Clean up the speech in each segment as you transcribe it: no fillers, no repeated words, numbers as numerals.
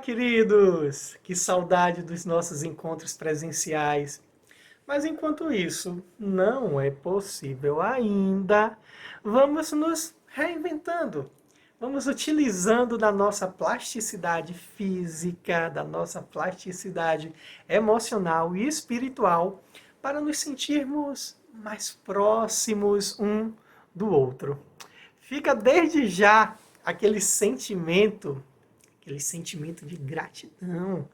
queridos! Que saudade dos nossos encontros presenciais. Mas enquanto isso não é possível ainda, vamos nos reinventando. Vamos utilizando da nossa plasticidade física, da nossa plasticidade emocional e espiritual para nos sentirmos mais próximos um do outro. Fica desde já aquele sentimento de gratidão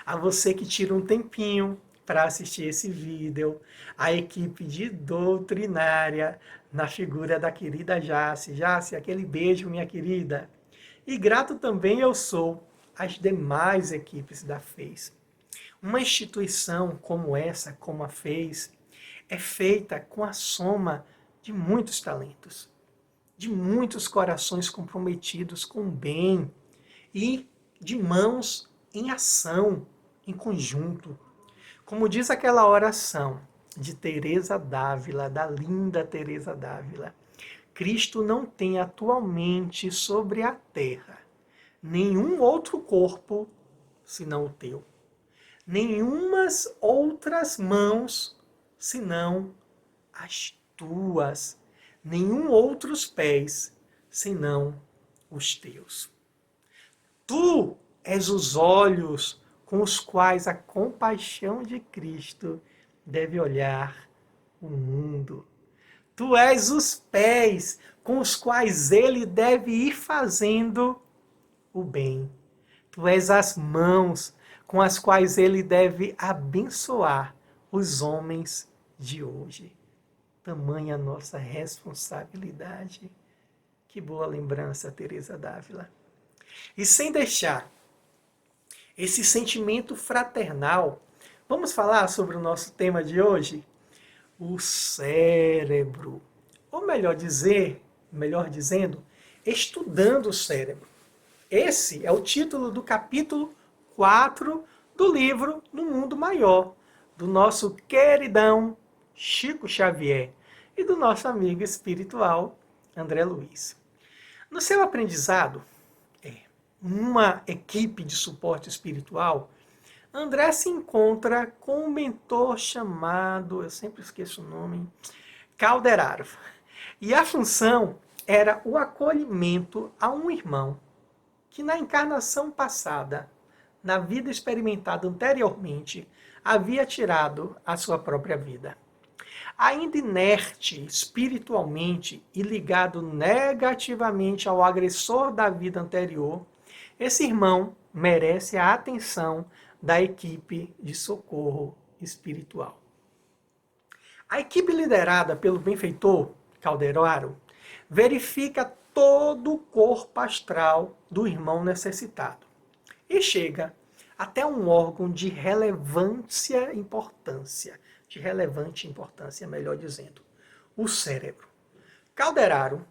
a você que tira um tempinho para assistir esse vídeo, a equipe de doutrinária na figura da querida Jace. Jace, aquele beijo, minha querida. E grato também eu sou às demais equipes da FEIS. Uma instituição como essa, como a FEIS, é feita com a soma de muitos talentos, de muitos corações comprometidos com o bem e de mãos em ação, em conjunto. Como diz aquela oração de Teresa d'Ávila, da linda Teresa d'Ávila, Cristo não tem atualmente sobre a terra nenhum outro corpo senão o teu, nenhumas outras mãos senão as tuas, nenhum outros pés senão os teus. Tu és os olhos com os quais a compaixão de Cristo deve olhar o mundo. Tu és os pés com os quais ele deve ir fazendo o bem. Tu és as mãos com as quais ele deve abençoar os homens de hoje. Tamanha nossa responsabilidade. Que boa lembrança, Teresa d'Ávila. E sem deixar esse sentimento fraternal, vamos falar sobre o nosso tema de hoje? O cérebro. Ou melhor dizendo, estudando o cérebro. Esse é o título do capítulo 4 do livro No Mundo Maior, do nosso queridão Chico Xavier e do nosso amigo espiritual André Luiz. No seu aprendizado, uma equipe de suporte espiritual, André se encontra com um mentor chamado, eu sempre esqueço o nome, Calderaro. E a função era o acolhimento a um irmão que na encarnação passada, na vida experimentada anteriormente, havia tirado a sua própria vida. Ainda inerte espiritualmente e ligado negativamente ao agressor da vida anterior, esse irmão merece a atenção da equipe de socorro espiritual. A equipe liderada pelo benfeitor Calderaro verifica todo o corpo astral do irmão necessitado e chega até um órgão de relevante importância, melhor dizendo, o cérebro. Calderaro,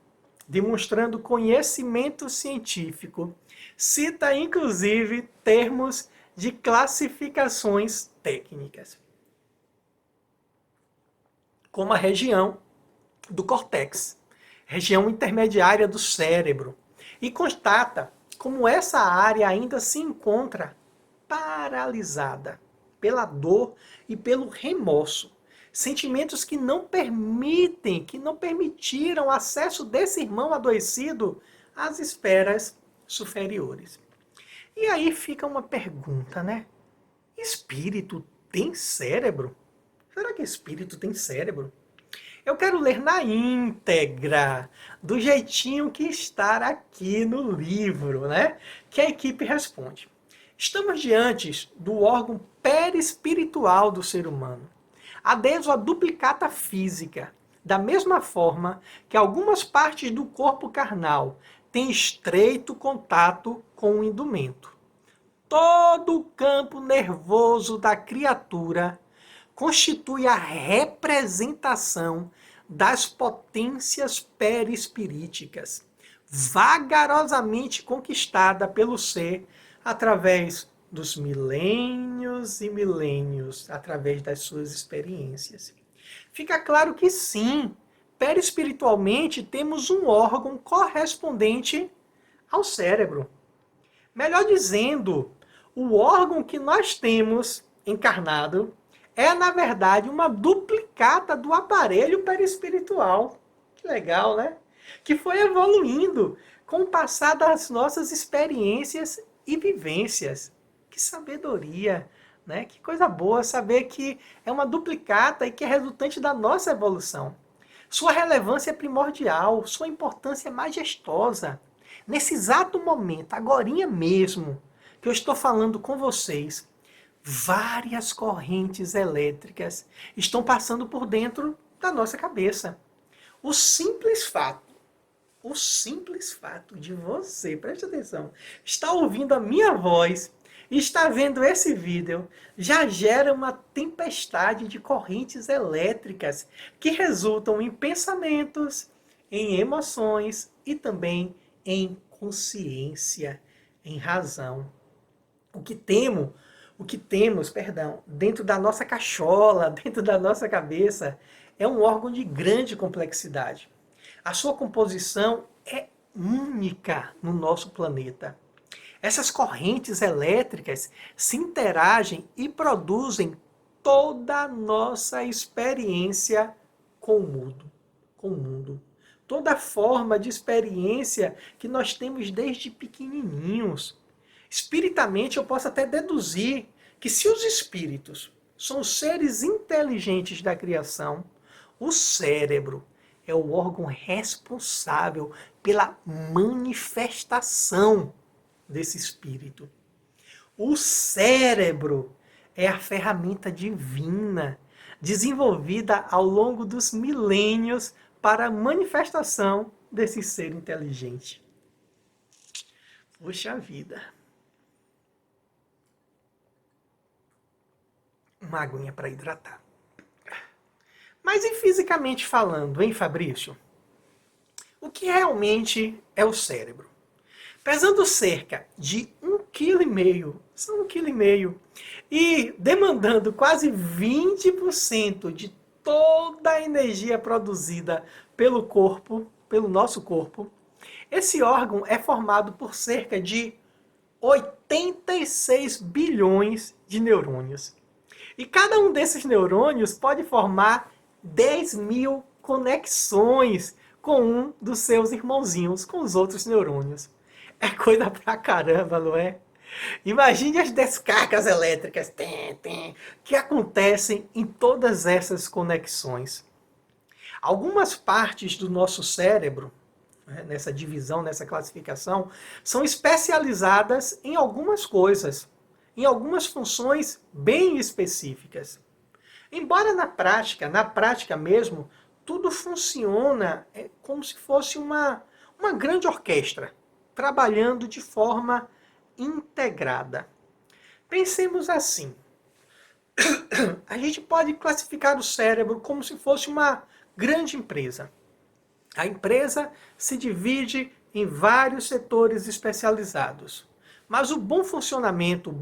demonstrando conhecimento científico, cita inclusive termos de classificações técnicas, como a região do córtex, região intermediária do cérebro, e constata como essa área ainda se encontra paralisada pela dor e pelo remorso, sentimentos que não permitiram acesso desse irmão adoecido às esferas superiores. E aí fica uma pergunta, né? Espírito tem cérebro? Será que espírito tem cérebro? Eu quero ler na íntegra, do jeitinho que está aqui no livro, né? Que a equipe responde. Estamos diante do órgão perispiritual do ser humano, adentro à duplicata física, da mesma forma que algumas partes do corpo carnal têm estreito contato com o indumento. Todo o campo nervoso da criatura constitui a representação das potências perispiríticas, vagarosamente conquistada pelo ser através dos milênios e milênios, através das suas experiências. Fica claro que sim, perispiritualmente temos um órgão correspondente ao cérebro. Melhor dizendo, O órgão que nós temos encarnado é, na verdade, uma duplicata do aparelho perispiritual. Que legal, né? Que foi evoluindo com o passar das nossas experiências e vivências. Que sabedoria, né? Que coisa boa saber que é uma duplicata e que é resultante da nossa evolução. Sua relevância é primordial, sua importância é majestosa. Nesse exato momento, agorinha mesmo, que eu estou falando com vocês, várias correntes elétricas estão passando por dentro da nossa cabeça. O simples fato de você, preste atenção, estar ouvindo a minha voz e estar vendo esse vídeo, já gera uma tempestade de correntes elétricas que resultam em pensamentos, em emoções e também em consciência, em razão. O que temo, perdão, dentro da nossa cachola, dentro da nossa cabeça, é um órgão de grande complexidade. A sua composição é única no nosso planeta. Essas correntes elétricas se interagem e produzem toda a nossa experiência com o mundo. Toda forma de experiência que nós temos desde pequenininhos. Espiritamente, eu posso até deduzir que se os espíritos são os seres inteligentes da criação, o cérebro é o órgão responsável pela manifestação desse espírito. O cérebro é a ferramenta divina desenvolvida ao longo dos milênios para a manifestação desse ser inteligente. Puxa vida. Uma aguinha para hidratar. Mas e fisicamente falando, hein, Fabrício? O que realmente é o cérebro? Pesando cerca de 1,5 kg, são 1,5 kg, e demandando quase 20% de toda a energia produzida pelo corpo, pelo nosso corpo, esse órgão é formado por cerca de 86 bilhões de neurônios. E cada um desses neurônios pode formar 10.000 conexões com um dos seus irmãozinhos, com os outros neurônios. É coisa pra caramba, não é? Imagine as descargas elétricas que acontecem em todas essas conexões. Algumas partes do nosso cérebro, nessa divisão, nessa classificação, são especializadas em algumas coisas, em algumas funções bem específicas. Embora na prática mesmo, tudo funciona como se fosse uma grande orquestra, trabalhando de forma integrada. Pensemos assim. A gente pode classificar o cérebro como se fosse uma grande empresa. A empresa se divide em vários setores especializados. Mas o bom funcionamento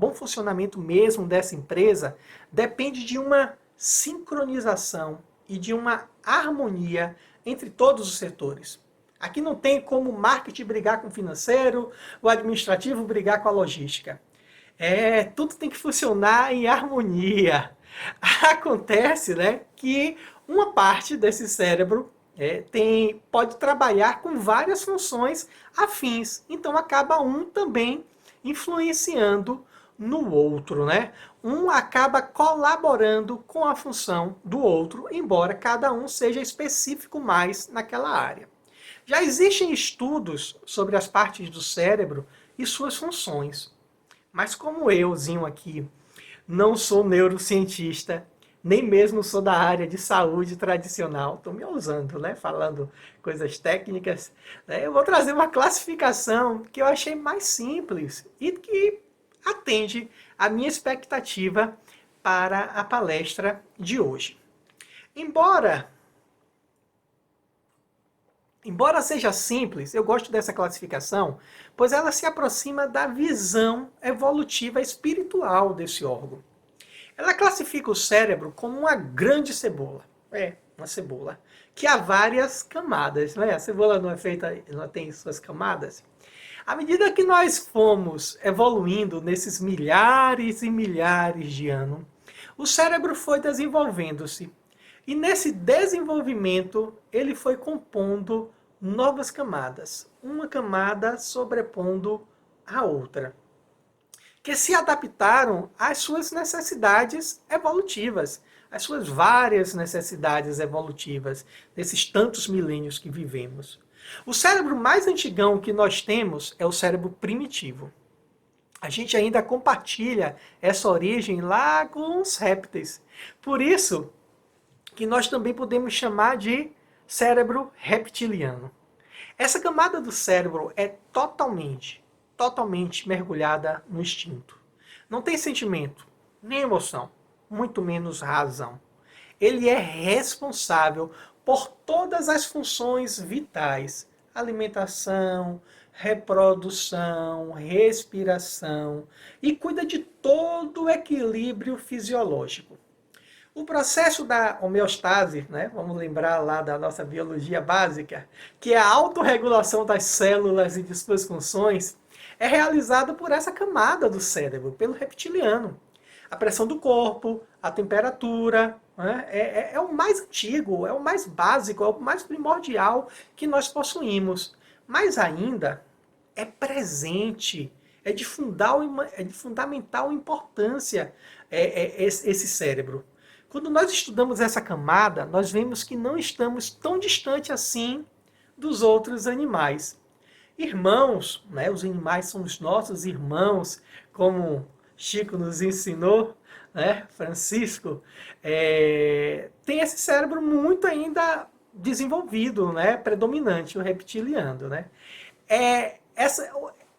mesmo dessa empresa depende de uma sincronização e de uma harmonia entre todos os setores. Aqui não tem como o marketing brigar com o financeiro, o administrativo brigar com a logística. Tudo tem que funcionar em harmonia. Acontece, né, que uma parte desse cérebro pode trabalhar com várias funções afins. Então acaba um também influenciando no outro, né? Um acaba colaborando com a função do outro, embora cada um seja específico mais naquela área. Já existem estudos sobre as partes do cérebro e suas funções. Mas como euzinho aqui não sou neurocientista, nem mesmo sou da área de saúde tradicional, estou me ousando, né? Falando coisas técnicas, né? Eu vou trazer uma classificação que eu achei mais simples e que atende à minha expectativa para a palestra de hoje. Embora seja simples, eu gosto dessa classificação, pois ela se aproxima da visão evolutiva espiritual desse órgão. Ela classifica o cérebro como uma grande cebola. Uma cebola. Que há várias camadas, né? A cebola não tem suas camadas. À medida que nós fomos evoluindo nesses milhares e milhares de anos, o cérebro foi desenvolvendo-se. E nesse desenvolvimento, ele foi compondo novas camadas, uma camada sobrepondo a outra, que se adaptaram às suas necessidades evolutivas, às suas várias necessidades evolutivas, nesses tantos milênios que vivemos. O cérebro mais antigão que nós temos é o cérebro primitivo. A gente ainda compartilha essa origem lá com os répteis. Por isso que nós também podemos chamar de cérebro reptiliano. Essa camada do cérebro é totalmente mergulhada no instinto. Não tem sentimento, nem emoção, muito menos razão. Ele é responsável por todas as funções vitais: alimentação, reprodução, respiração, e cuida de todo o equilíbrio fisiológico. O processo da homeostase, né, vamos lembrar lá da nossa biologia básica, que é a autorregulação das células e de suas funções, é realizado por essa camada do cérebro, pelo reptiliano. A pressão do corpo, a temperatura, né, é o mais antigo, é o mais básico, é o mais primordial que nós possuímos. Mas ainda é presente, é de fundamental importância esse cérebro. Quando nós estudamos essa camada, nós vemos que não estamos tão distante assim dos outros animais. Irmãos, né? Os animais são os nossos irmãos, como Chico nos ensinou, né? Francisco, tem esse cérebro muito ainda desenvolvido, né? Predominante, o reptiliano. Né?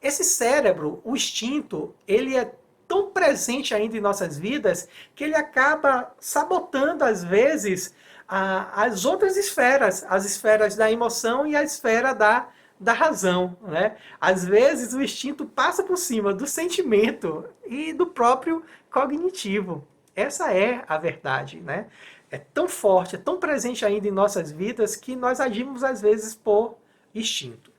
Esse cérebro, o instinto, ele é tão presente ainda em nossas vidas que ele acaba sabotando, às vezes, as outras esferas, as esferas da emoção e a esfera da razão. Né? Às vezes, o instinto passa por cima do sentimento e do próprio cognitivo. Essa é a verdade. Né? É tão forte, é tão presente ainda em nossas vidas que nós agimos, às vezes, por instinto.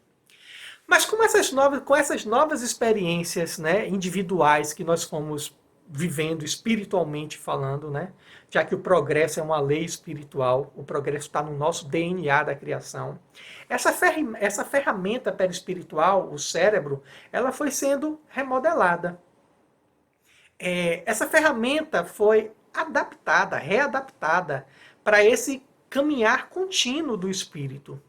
Mas com essas novas experiências, né, individuais que nós fomos vivendo espiritualmente falando, né, já que o progresso é uma lei espiritual, o progresso está no nosso DNA da criação, essa ferramenta perispiritual, o cérebro, ela foi sendo remodelada. Essa ferramenta foi adaptada, readaptada para esse caminhar contínuo do espírito.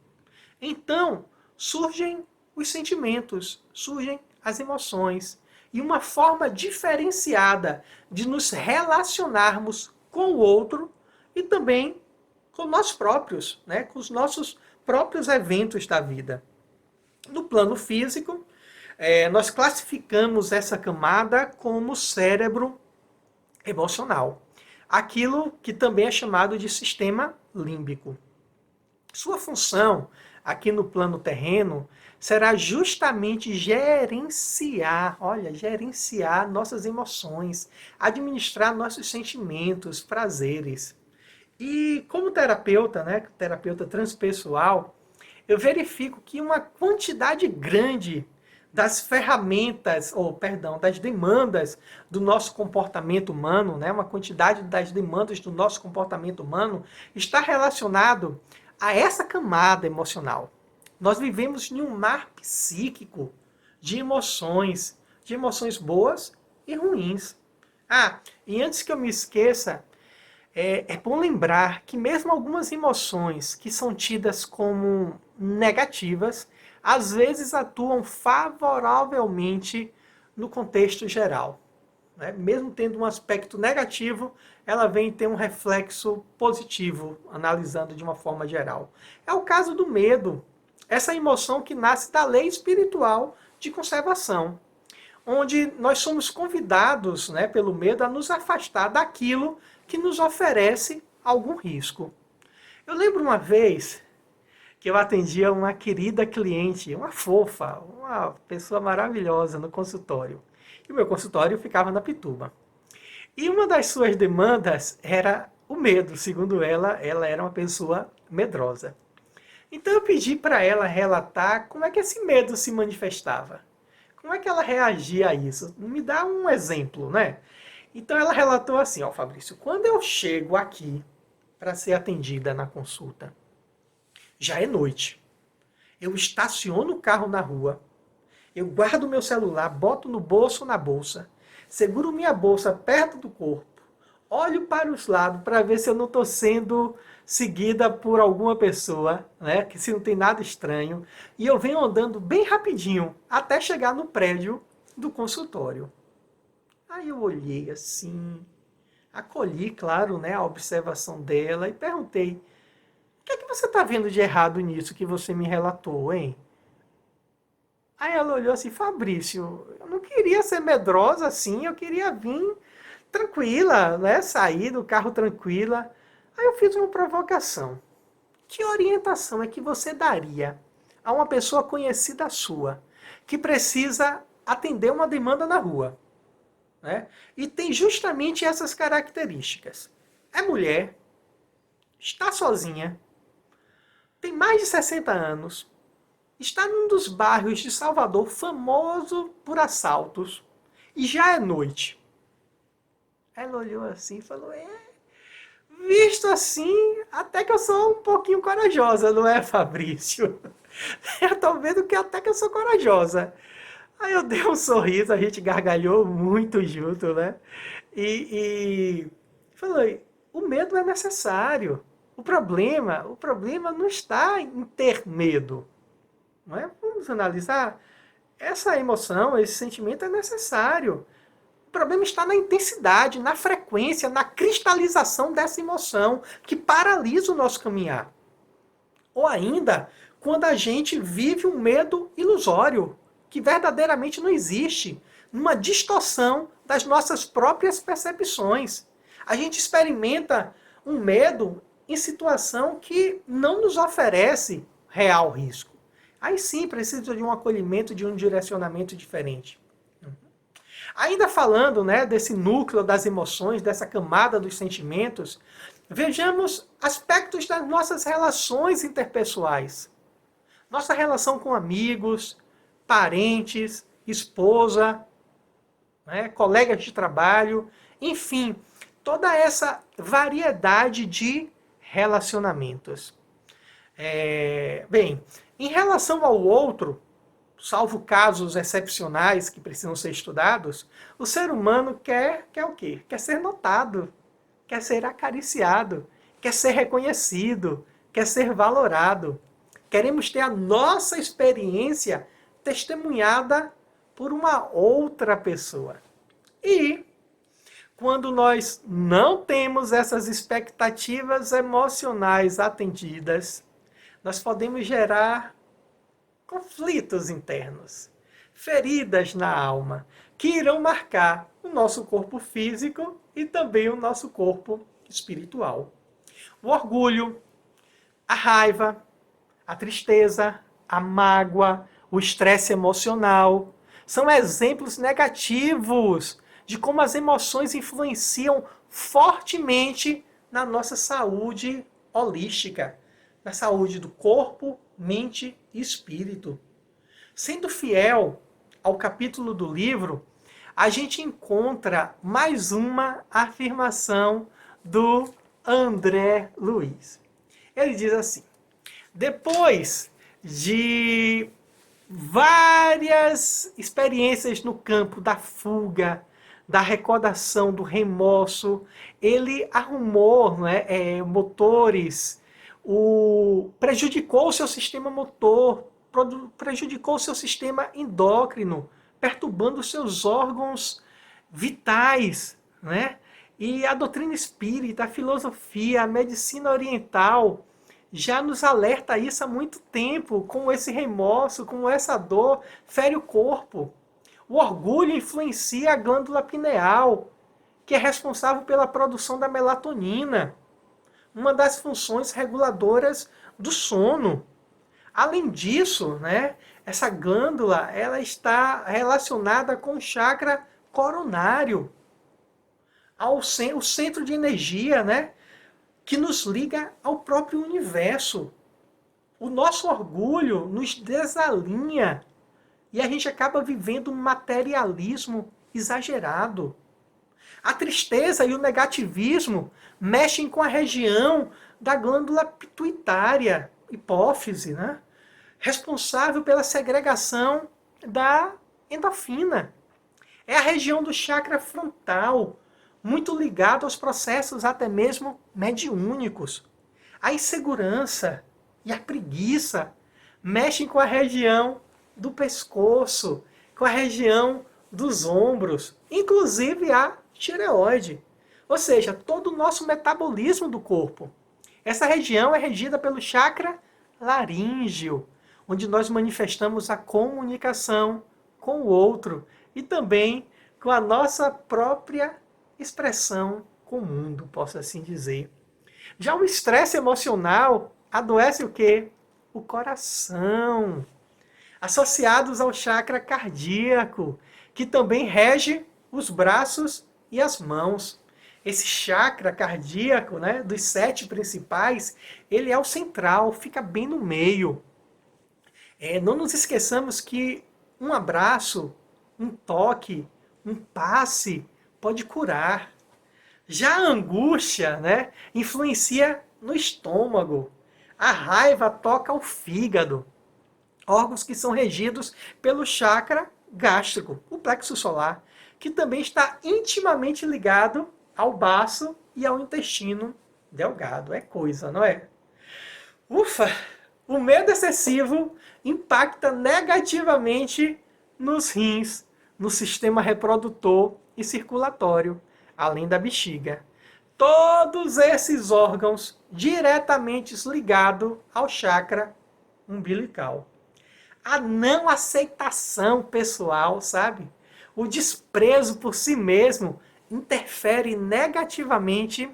Então, surgem os sentimentos, surgem as emoções e uma forma diferenciada de nos relacionarmos com o outro e também com nós próprios, né? Com os nossos próprios eventos da vida. No plano físico, nós classificamos essa camada como cérebro emocional, aquilo que também é chamado de sistema límbico. Sua função aqui no plano terreno será justamente gerenciar nossas emoções, administrar nossos sentimentos, prazeres. E como terapeuta, né, terapeuta transpessoal, eu verifico que uma quantidade grande das ferramentas, das demandas do nosso comportamento humano, né, uma quantidade das demandas do nosso comportamento humano está relacionado a essa camada emocional. Nós vivemos em um mar psíquico de emoções boas e ruins. E antes que eu me esqueça, é bom lembrar que mesmo algumas emoções que são tidas como negativas, às vezes atuam favoravelmente no contexto geral. Né? Mesmo tendo um aspecto negativo, ela vem ter um reflexo positivo, analisando de uma forma geral. É o caso do medo, essa emoção que nasce da lei espiritual de conservação, onde nós somos convidados, né, pelo medo a nos afastar daquilo que nos oferece algum risco. Eu lembro uma vez que eu atendia uma querida cliente, uma fofa, uma pessoa maravilhosa no consultório. E o meu consultório ficava na Pituba. E uma das suas demandas era o medo. Segundo ela era uma pessoa medrosa. Então eu pedi para ela relatar como é que esse medo se manifestava. Como é que ela reagia a isso? Me dá um exemplo, né? Então ela relatou assim, ó, Fabrício, quando eu chego aqui para ser atendida na consulta, já é noite. Eu estaciono o carro na rua, eu guardo meu celular, boto no bolso ou na bolsa, seguro minha bolsa perto do corpo, olho para os lados para ver se eu não estou sendo seguida por alguma pessoa, né? Que se não tem nada estranho, e eu venho andando bem rapidinho até chegar no prédio do consultório. Aí eu olhei assim, acolhi, claro, né, a observação dela e perguntei: o que é que você está vendo de errado nisso que você me relatou, hein? Aí ela olhou assim: Fabrício, eu não queria ser medrosa assim, eu queria vir tranquila, né? Sair do carro tranquila. Aí eu fiz uma provocação. Que orientação é que você daria a uma pessoa conhecida sua que precisa atender uma demanda na rua, né? E tem justamente essas características. É mulher, está sozinha, tem mais de 60 anos, está num dos bairros de Salvador famoso por assaltos e já é noite. Ela olhou assim e falou: visto assim, até que eu sou um pouquinho corajosa, não é, Fabrício? Eu tô vendo que até que eu sou corajosa. Aí eu dei um sorriso, a gente gargalhou muito junto, né? E falei: o medo é necessário. O problema não está em ter medo, não é? Vamos analisar. Essa emoção, esse sentimento é necessário. O problema está na intensidade, na frequência, na cristalização dessa emoção que paralisa o nosso caminhar. Ou ainda, quando a gente vive um medo ilusório, que verdadeiramente não existe, numa distorção das nossas próprias percepções. A gente experimenta um medo em situação que não nos oferece real risco. Aí sim precisa de um acolhimento, de um direcionamento diferente. Ainda falando, né, desse núcleo das emoções, dessa camada dos sentimentos, vejamos aspectos das nossas relações interpessoais. Nossa relação com amigos, parentes, esposa, né, colegas de trabalho, enfim, toda essa variedade de relacionamentos. Bem, em relação ao outro, salvo casos excepcionais que precisam ser estudados, o ser humano quer o quê? Quer ser notado, quer ser acariciado, quer ser reconhecido, quer ser valorado. Queremos ter a nossa experiência testemunhada por uma outra pessoa. E quando nós não temos essas expectativas emocionais atendidas, nós podemos gerar conflitos internos, feridas na alma, que irão marcar o nosso corpo físico e também o nosso corpo espiritual. O orgulho, a raiva, a tristeza, a mágoa, o estresse emocional são exemplos negativos de como as emoções influenciam fortemente na nossa saúde holística, na saúde do corpo, mente e espírito. Sendo fiel ao capítulo do livro, a gente encontra mais uma afirmação do André Luiz. Ele diz assim: depois de várias experiências no campo da fuga, da recordação, do remorso, ele arrumou, né, motores, prejudicou o seu sistema motor, prejudicou o seu sistema endócrino, perturbando os seus órgãos vitais, né? E a doutrina espírita, a filosofia, a medicina oriental já nos alerta isso há muito tempo, como esse remorso, como essa dor fere o corpo. O orgulho influencia a glândula pineal, que é responsável pela produção da melatonina, uma das funções reguladoras do sono. Além disso, né, essa glândula ela está relacionada com o chakra coronário, o centro de energia, né, que nos liga ao próprio universo. O nosso orgulho nos desalinha E a gente acaba vivendo um materialismo exagerado. A tristeza e o negativismo mexem com a região da glândula pituitária, hipófise, né? Responsável pela segregação da endorfina. É a região do chakra frontal, muito ligado aos processos até mesmo mediúnicos. A insegurança e a preguiça mexem com a região do pescoço, com a região dos ombros, inclusive a tireoide. Ou seja, todo o nosso metabolismo do corpo. Essa região é regida pelo chakra laríngeo, onde nós manifestamos a comunicação com o outro e também com a nossa própria expressão com o mundo, posso assim dizer. Já o estresse emocional adoece o quê? O coração, associados ao chakra cardíaco, que também rege os braços e as mãos. Esse chakra cardíaco, né, dos 7 principais, ele é o central, fica bem no meio. Não nos esqueçamos que um abraço, um toque, um passe pode curar. Já a angústia, né, influencia no estômago. A raiva toca o fígado. Órgãos que são regidos pelo chakra gástrico, o plexo solar, que também está intimamente ligado ao baço e ao intestino delgado. É coisa, não é? Ufa! O medo excessivo impacta negativamente nos rins, no sistema reprodutor e circulatório, além da bexiga. Todos esses órgãos diretamente ligados ao chakra umbilical. A não aceitação pessoal, sabe? O desprezo por si mesmo interfere negativamente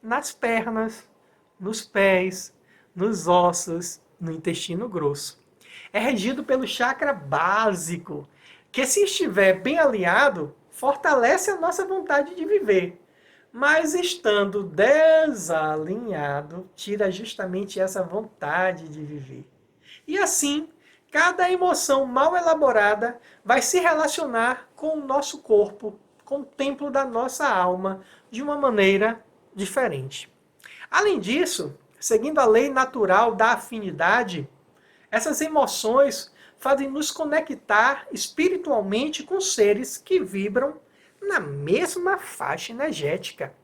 nas pernas, nos pés, nos ossos, no intestino grosso. É regido pelo chakra básico, que se estiver bem alinhado, fortalece a nossa vontade de viver. Mas estando desalinhado, tira justamente essa vontade de viver. E assim, cada emoção mal elaborada vai se relacionar com o nosso corpo, com o templo da nossa alma, de uma maneira diferente. Além disso, seguindo a lei natural da afinidade, essas emoções fazem nos conectar espiritualmente com seres que vibram na mesma faixa energética.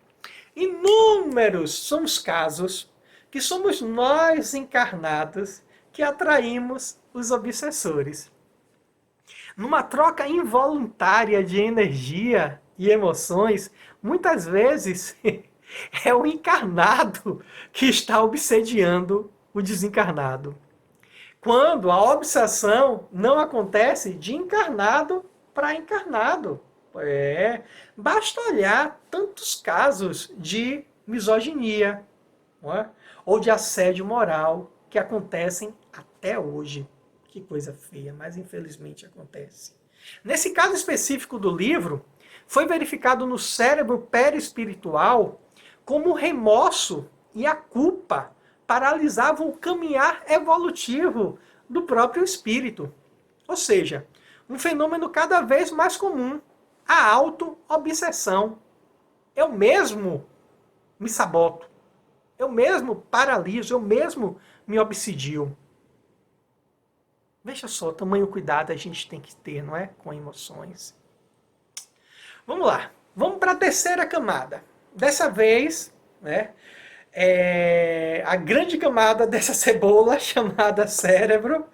Inúmeros são os casos que somos nós encarnados que atraímos os obsessores. Numa troca involuntária de energia e emoções, muitas vezes é o encarnado que está obsediando o desencarnado. Quando a obsessão não acontece de encarnado para encarnado. Basta olhar tantos casos de misoginia, não é? Ou de assédio moral que acontecem até hoje. Que coisa feia, mas infelizmente acontece. Nesse caso específico do livro, foi verificado no cérebro perispiritual como o remorso e a culpa paralisavam o caminhar evolutivo do próprio espírito. Ou seja, um fenômeno cada vez mais comum, a auto-obsessão. Eu mesmo me saboto, eu mesmo paraliso, eu mesmo me obsedio. Veja só, tamanho cuidado a gente tem que ter, não é? Com emoções. Vamos lá, vamos para a terceira camada. Dessa vez, né? A grande camada dessa cebola chamada cérebro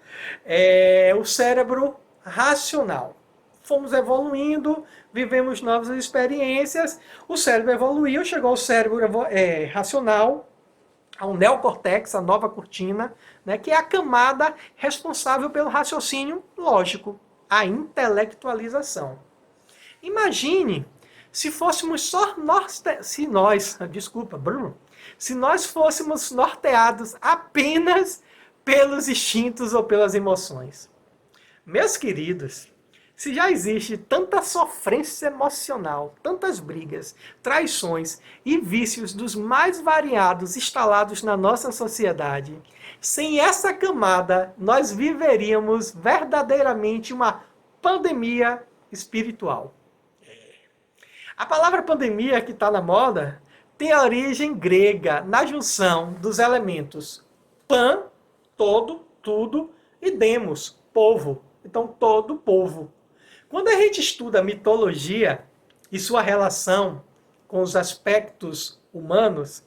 é o cérebro racional. Fomos evoluindo, vivemos novas experiências, o cérebro evoluiu, chegou ao cérebro racional, ao neocórtex, a nova cortina, né, que é a camada responsável pelo raciocínio lógico, a intelectualização. Imagine se fôssemos só se nós fôssemos norteados apenas pelos instintos ou pelas emoções. Meus queridos, se já existe tanta sofrência emocional, tantas brigas, traições e vícios dos mais variados instalados na nossa sociedade, Sem essa camada, nós viveríamos verdadeiramente uma pandemia espiritual. A palavra pandemia que está na moda tem a origem grega na junção dos elementos pan, todo, tudo, e demos, povo. Então, todo povo. Quando a gente estuda a mitologia e sua relação com os aspectos humanos,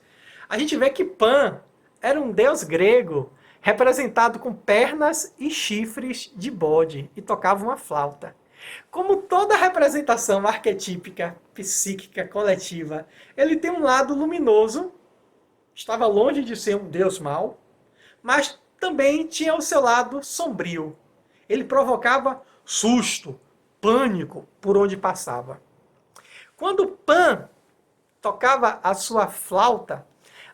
a gente vê que Pan era um deus grego representado com pernas e chifres de bode e tocava uma flauta. Como toda representação arquetípica, psíquica, coletiva, ele tem um lado luminoso, estava longe de ser um deus mau, mas também tinha o seu lado sombrio. Ele provocava susto, pânico por onde passava. Quando Pan tocava a sua flauta,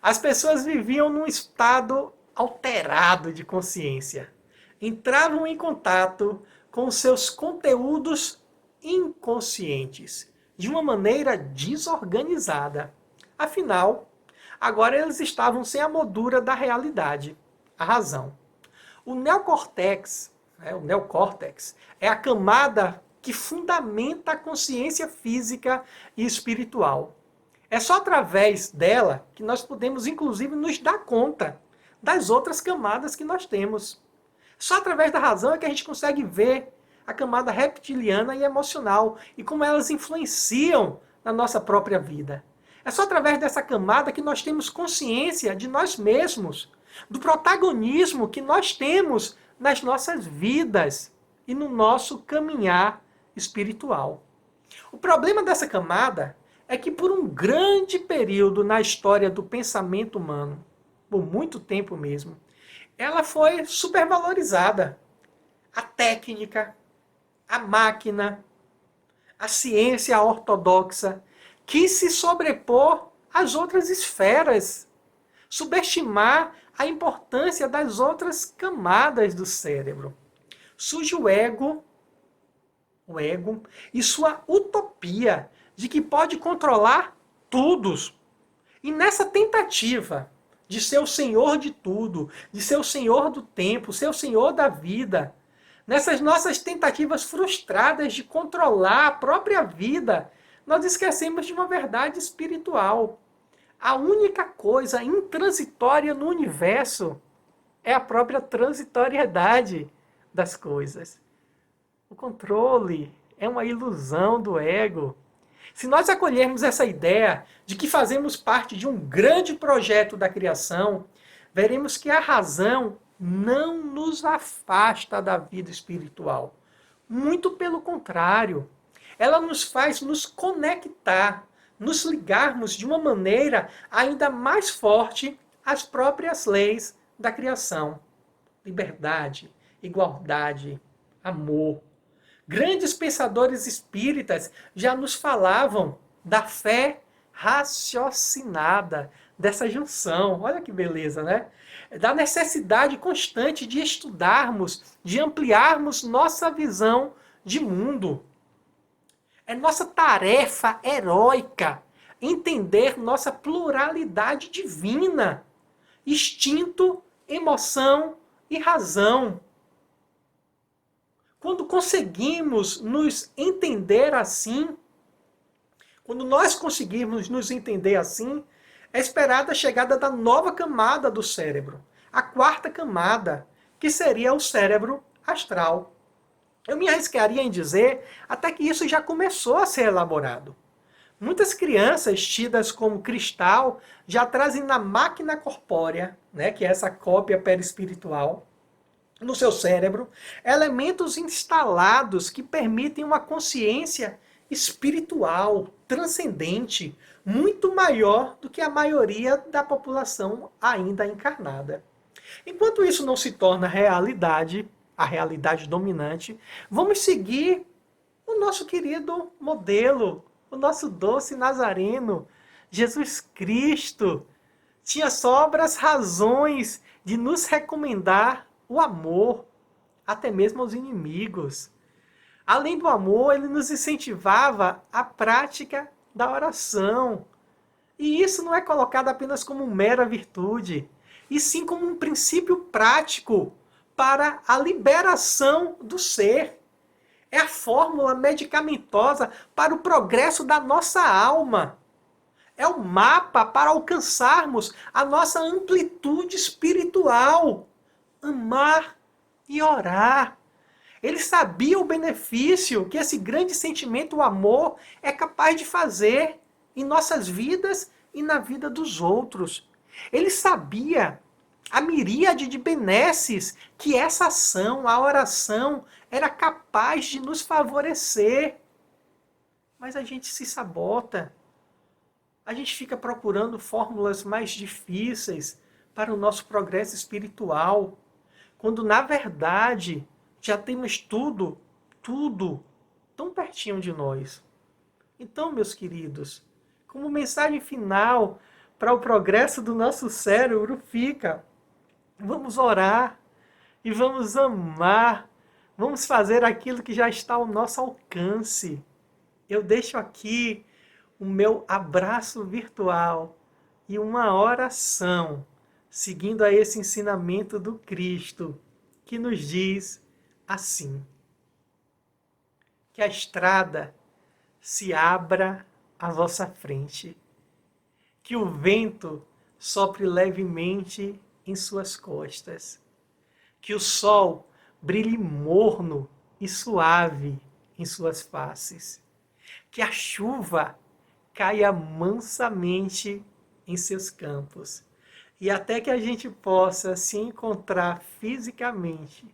as pessoas viviam num estado alterado de consciência. Entravam em contato com seus conteúdos inconscientes, de uma maneira desorganizada. Afinal, agora eles estavam sem a moldura da realidade, a razão. O neocórtex é a camada que fundamenta a consciência física e espiritual. É só através dela que nós podemos, inclusive, nos dar conta das outras camadas que nós temos. Só através da razão é que a gente consegue ver a camada reptiliana e emocional e como elas influenciam na nossa própria vida. É só através dessa camada que nós temos consciência de nós mesmos, do protagonismo que nós temos nas nossas vidas e no nosso caminhar espiritual. O problema dessa camada é que por um grande período na história do pensamento humano, por muito tempo mesmo, ela foi supervalorizada. A técnica, a máquina, a ciência ortodoxa quis se sobrepor às outras esferas, subestimar a importância das outras camadas do cérebro. Surge o ego e sua utopia de que pode controlar tudo. E nessa tentativa de ser o senhor de tudo, de ser o senhor do tempo, ser o senhor da vida, nessas nossas tentativas frustradas de controlar a própria vida, nós esquecemos de uma verdade espiritual. A única coisa intransitória no universo é a própria transitoriedade das coisas. O controle é uma ilusão do ego. Se nós acolhermos essa ideia de que fazemos parte de um grande projeto da criação, veremos que a razão não nos afasta da vida espiritual. Muito pelo contrário, ela nos faz nos conectar, nos ligarmos de uma maneira ainda mais forte às próprias leis da criação. Liberdade, igualdade, amor. Grandes pensadores espíritas já nos falavam da fé raciocinada, dessa junção. Olha que beleza, né? Da necessidade constante de estudarmos, de ampliarmos nossa visão de mundo. É nossa tarefa heróica entender nossa pluralidade divina, instinto, emoção e razão. Quando conseguimos nos entender assim, quando nós conseguirmos nos entender assim, é esperada a chegada da nova camada do cérebro, a quarta camada, que seria o cérebro astral. Eu me arriscaria em dizer até que isso já começou a ser elaborado. Muitas crianças tidas como cristal já trazem na máquina corpórea, né, que é essa cópia perispiritual, no seu cérebro, elementos instalados que permitem uma consciência espiritual, transcendente, muito maior do que a maioria da população ainda encarnada. Enquanto isso não se torna realidade, a realidade dominante, vamos seguir o nosso querido modelo, o nosso doce Nazareno, Jesus Cristo. Tinha sobras razões de nos recomendar o amor, até mesmo aos inimigos. Além do amor, ele nos incentivava a prática da oração. E isso não é colocado apenas como mera virtude. e sim como um princípio prático para a liberação do ser. É a fórmula medicamentosa para o progresso da nossa alma. É o mapa para alcançarmos a nossa amplitude espiritual. Amar e orar. Ele sabia o benefício que esse grande sentimento, o amor, é capaz de fazer em nossas vidas e na vida dos outros. Ele sabia a miríade de benesses que essa ação, a oração, era capaz de nos favorecer. Mas a gente se sabota. A gente fica procurando fórmulas mais difíceis para o nosso progresso espiritual, quando na verdade já temos tudo tão pertinho de nós. Então, meus queridos, como mensagem final para o progresso do nosso cérebro fica: vamos orar e vamos amar, vamos fazer aquilo que já está ao nosso alcance. Eu deixo aqui o meu abraço virtual e uma oração, seguindo a esse ensinamento do Cristo, que nos diz assim: que a estrada se abra à vossa frente, que o vento sopre levemente em suas costas, que o sol brilhe morno e suave em suas faces, que a chuva caia mansamente em seus campos, e até que a gente possa se encontrar fisicamente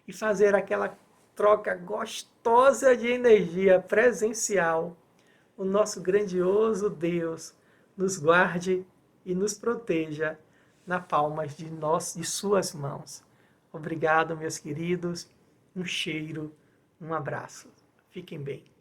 e fazer aquela troca gostosa de energia presencial, o nosso grandioso Deus nos guarde e nos proteja na palmas de suas mãos. Obrigado, meus queridos. Um cheiro, um abraço. Fiquem bem.